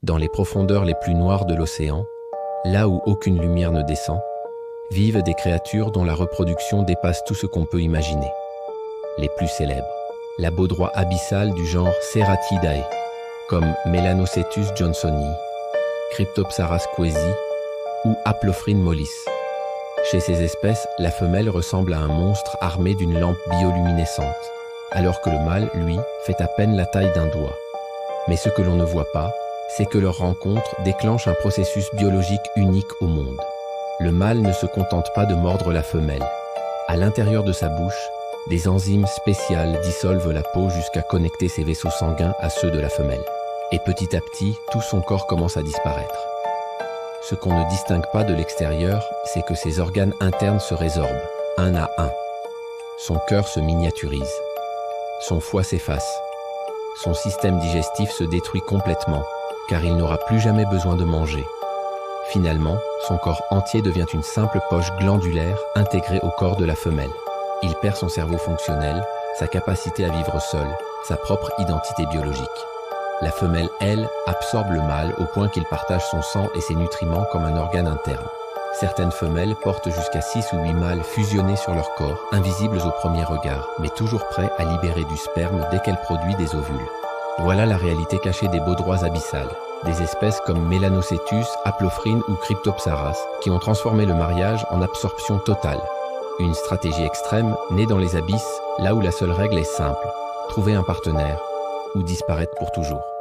Dans les profondeurs les plus noires de l'océan, là où aucune lumière ne descend, vivent des créatures dont la reproduction dépasse tout ce qu'on peut imaginer. Les plus célèbres, la baudroie abyssale du genre Ceratidae, comme Melanocetus johnsoni, Cryptopsaras quesi ou Haplophrine mollis. Chez ces espèces, la femelle ressemble à un monstre armé d'une lampe bioluminescente, alors que le mâle, lui, fait à peine la taille d'un doigt. Mais ce que l'on ne voit pas, c'est que leur rencontre déclenche un processus biologique unique au monde. Le mâle ne se contente pas de mordre la femelle. À l'intérieur de sa bouche, des enzymes spéciales dissolvent la peau jusqu'à connecter ses vaisseaux sanguins à ceux de la femelle. Et petit à petit, tout son corps commence à disparaître. Ce qu'on ne distingue pas de l'extérieur, c'est que ses organes internes se résorbent, un à un. Son cœur se miniaturise. Son foie s'efface. Son système digestif se détruit complètement, car il n'aura plus jamais besoin de manger. Finalement, son corps entier devient une simple poche glandulaire intégrée au corps de la femelle. Il perd son cerveau fonctionnel, sa capacité à vivre seul, sa propre identité biologique. La femelle, elle, absorbe le mâle au point qu'il partage son sang et ses nutriments comme un organe interne. Certaines femelles portent jusqu'à 6 ou 8 mâles fusionnés sur leur corps, invisibles au premier regard, mais toujours prêts à libérer du sperme dès qu'elle produit des ovules. Voilà la réalité cachée des baudroies abyssales, des espèces comme Melanocetus, Haplophrine ou Cryptopsaras, qui ont transformé le mariage en absorption totale. Une stratégie extrême née dans les abysses, là où la seule règle est simple, trouver un partenaire ou disparaître pour toujours.